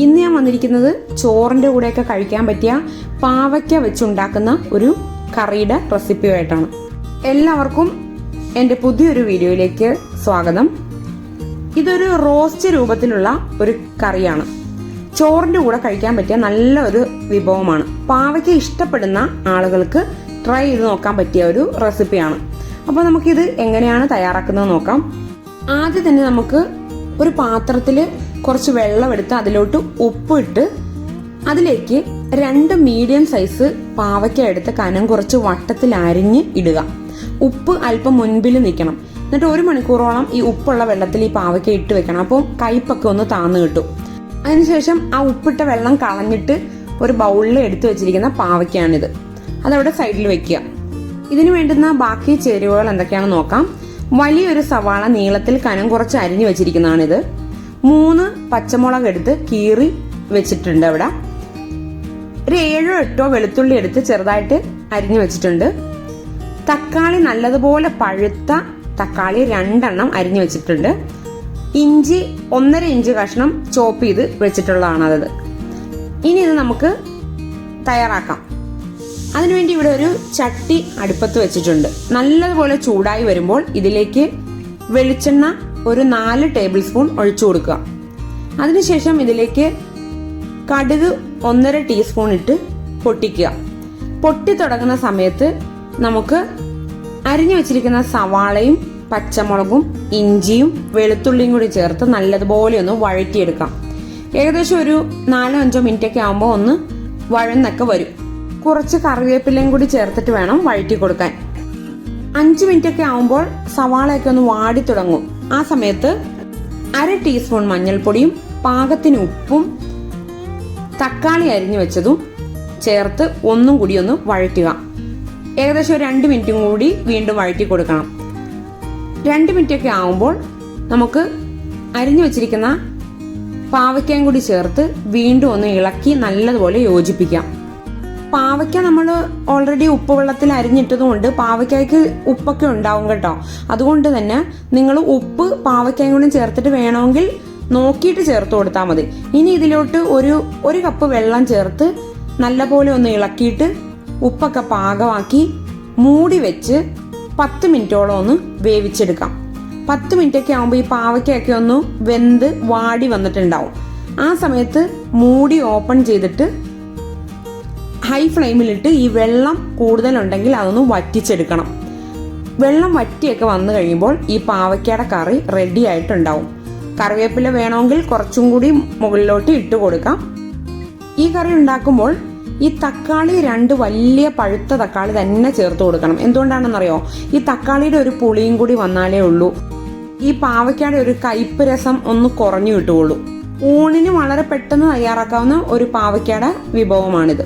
ഇന്ന് ഞാൻ വന്നിരിക്കുന്നത് ചോറിൻ്റെ കൂടെയൊക്കെ കഴിക്കാൻ പറ്റിയ പാവയ്ക്ക വെച്ചുണ്ടാക്കുന്ന ഒരു കറിയുടെ റെസിപ്പിയായിട്ടാണ്. എല്ലാവർക്കും എൻ്റെ പുതിയൊരു വീഡിയോയിലേക്ക് സ്വാഗതം. ഇതൊരു റോസ്റ്റ് രൂപത്തിലുള്ള ഒരു കറിയാണ്. ചോറിൻ്റെ കൂടെ കഴിക്കാൻ പറ്റിയ നല്ല ഒരു വിഭവമാണ്. പാവയ്ക്ക ഇഷ്ടപ്പെടുന്ന ആളുകൾക്ക് ട്രൈ ചെയ്ത് നോക്കാൻ പറ്റിയ ഒരു റെസിപ്പിയാണ്. അപ്പോൾ നമുക്കിത് എങ്ങനെയാണ് തയ്യാറാക്കുന്നത് നോക്കാം. ആദ്യം തന്നെ നമുക്ക് ഒരു പാത്രത്തിൽ കുറച്ച് വെള്ളം എടുത്ത് അതിലോട്ട് ഉപ്പ് ഇട്ട് അതിലേക്ക് 2 മീഡിയം സൈസ് പാവയ്ക്ക എടുത്ത് കനം കുറച്ച് വട്ടത്തിൽ അരിഞ്ഞ് ഇടുക. ഉപ്പ് അല്പം മുൻപിൽ നിൽക്കണം. എന്നിട്ട് 1 മണിക്കൂറോളം ഈ ഉപ്പുള്ള വെള്ളത്തിൽ ഈ പാവയ്ക്ക ഇട്ട് വെക്കണം. അപ്പോൾ കയ്പൊക്കെ ഒന്ന് താന്ന് കിട്ടും. അതിനുശേഷം ആ ഉപ്പിട്ട വെള്ളം കളഞ്ഞിട്ട് ഒരു ബൗളിൽ എടുത്തു വെച്ചിരിക്കുന്ന പാവയ്ക്കാണിത്. അതവിടെ സൈഡിൽ വെക്കുക. ഇതിന് വേണ്ടുന്ന ബാക്കി ചേരുവകൾ എന്തൊക്കെയാണെന്ന് നോക്കാം. വലിയൊരു സവാള നീളത്തിൽ കനം കുറച്ച് അരിഞ്ഞു വെച്ചിരിക്കുന്നതാണിത്. 3 പച്ചമുളക് എടുത്ത് കീറി വെച്ചിട്ടുണ്ട്. അവിടെ ഒരു 7-8 വെളുത്തുള്ളി എടുത്ത് ചെറുതായിട്ട് അരിഞ്ഞു വെച്ചിട്ടുണ്ട്. തക്കാളി നല്ലതുപോലെ പഴുത്ത തക്കാളി 2 എണ്ണം അരിഞ്ഞു വെച്ചിട്ടുണ്ട്. ഇഞ്ചി 1.5 ഇഞ്ച് കഷ്ണം ചോപ്പ് ചെയ്ത് വെച്ചിട്ടുള്ളതാണ് അത്. ഇനി ഇത് നമുക്ക് തയ്യാറാക്കാം. അതിനുവേണ്ടി ഇവിടെ ഒരു ചട്ടി അടുപ്പത്ത് വെച്ചിട്ടുണ്ട്. നല്ലതുപോലെ ചൂടായി വരുമ്പോൾ ഇതിലേക്ക് വെളിച്ചെണ്ണ ഒരു 4 ടേബിൾ സ്പൂൺ ഒഴിച്ചു കൊടുക്കുക. അതിനുശേഷം ഇതിലേക്ക് കടുക് 1.5 ടീസ്പൂൺ ഇട്ട് പൊട്ടിക്കുക. പൊട്ടി തുടങ്ങുന്ന സമയത്ത് നമുക്ക് അരിഞ്ഞു വെച്ചിരിക്കുന്ന സവാളയും പച്ചമുളകും ഇഞ്ചിയും വെളുത്തുള്ളിയും കൂടി ചേർത്ത് നല്ലതുപോലെ ഒന്ന് വഴറ്റിയെടുക്കാം. ഏകദേശം ഒരു 4-5 മിനിറ്റ് ഒക്കെ ആകുമ്പോൾ ഒന്ന് വഴന്നൊക്കെ വരും. കുറച്ച് കറിവേപ്പിലയും കൂടി ചേർത്തിട്ട് വേണം വഴറ്റി കൊടുക്കാൻ. 5 മിനിറ്റ് ഒക്കെ ആകുമ്പോൾ സവാളയൊക്കെ ഒന്ന് വാടി തുടങ്ങും. ആ സമയത്ത് 1/2 ടീസ്പൂൺ മഞ്ഞൾപ്പൊടിയും പാകത്തിന് ഉപ്പും തക്കാളി അരിഞ്ഞു വെച്ചതും ചേർത്ത് ഒന്നും കൂടി ഒന്ന് വഴറ്റുക. ഏകദേശം ഒരു 2 മിനിറ്റും കൂടി വീണ്ടും വഴറ്റി കൊടുക്കണം. 2 മിനിറ്റ് ഒക്കെ ആകുമ്പോൾ നമുക്ക് അരിഞ്ഞു വെച്ചിരിക്കുന്ന പാവയ്ക്കയും കൂടി ചേർത്ത് വീണ്ടും ഒന്ന് ഇളക്കി നല്ലതുപോലെ യോജിപ്പിക്കാം. പാവയ്ക്ക നമ്മൾ ഓൾറെഡി ഉപ്പ് വെള്ളത്തിൽ അരിഞ്ഞിട്ടതുകൊണ്ട് പാവയ്ക്കയ്ക്ക് ഉപ്പൊക്കെ ഉണ്ടാവും കേട്ടോ. അതുകൊണ്ട് തന്നെ നിങ്ങൾ ഉപ്പ് പാവയ്ക്കയും കൂടി ചേർത്തിട്ട് വേണമെങ്കിൽ നോക്കിയിട്ട് ചേർത്ത് കൊടുത്താൽ മതി. ഇനി ഇതിലോട്ട് ഒരു കപ്പ് വെള്ളം ചേർത്ത് നല്ലപോലെ ഒന്ന് ഇളക്കിയിട്ട് ഉപ്പൊക്കെ പാകമാക്കി മൂടി വെച്ച് 10 മിനിറ്റോളം ഒന്ന് വേവിച്ചെടുക്കാം. 10 മിനിറ്റൊക്കെ ആകുമ്പോൾ ഈ പാവയ്ക്കൊക്കെ ഒന്ന് വെന്ത് വാടി വന്നിട്ടുണ്ടാവും. ആ സമയത്ത് മൂടി ഓപ്പൺ ചെയ്തിട്ട് ഹൈ ഫ്ലെയിമിലിട്ട് ഈ വെള്ളം കൂടുതലുണ്ടെങ്കിൽ അതൊന്ന് വറ്റിച്ചെടുക്കണം. വെള്ളം വറ്റിയൊക്കെ വന്നു കഴിയുമ്പോൾ ഈ പാവയ്ക്കയുടെ കറി റെഡി ആയിട്ടുണ്ടാവും. കറിവേപ്പില വേണമെങ്കിൽ കുറച്ചും കൂടി മുകളിലോട്ട് ഇട്ട് കൊടുക്കാം. ഈ കറി ഉണ്ടാക്കുമ്പോൾ ഈ തക്കാളി 2 വലിയ പഴുത്ത തക്കാളി തന്നെ ചേർത്ത് കൊടുക്കണം. എന്തുകൊണ്ടാണെന്നറിയോ? ഈ തക്കാളിയുടെ ഒരു പുളിയും കൂടി വന്നാലേ ഉള്ളൂ ഈ പാവയ്ക്കയുടെ ഒരു കയ്പ്പ് രസം ഒന്ന് കുറഞ്ഞു കിട്ടുകയുള്ളൂ. ഊണിന് വളരെ പെട്ടെന്ന് തയ്യാറാക്കാവുന്ന ഒരു പാവയ്ക്കയുടെ വിഭവമാണിത്.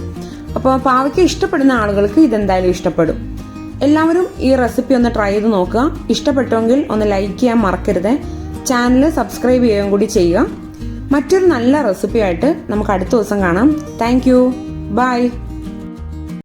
അപ്പോൾ പാവയ്ക്ക ഇഷ്ടപ്പെടുന്ന ആളുകൾക്ക് ഇതെന്തായാലും ഇഷ്ടപ്പെടും. എല്ലാവരും ഈ റെസിപ്പി ഒന്ന് ട്രൈ ചെയ്ത് നോക്കുക. ഇഷ്ടപ്പെട്ടുവെങ്കിൽ ഒന്ന് ലൈക്ക് ചെയ്യാൻ മറക്കരുത്. ചാനൽ സബ്സ്ക്രൈബ് ചെയ്യുകയും കൂടി ചെയ്യുക. മറ്റൊരു നല്ല റെസിപ്പി ആയിട്ട് നമുക്ക് അടുത്ത ദിവസം കാണാം. Thank you. ബൈ.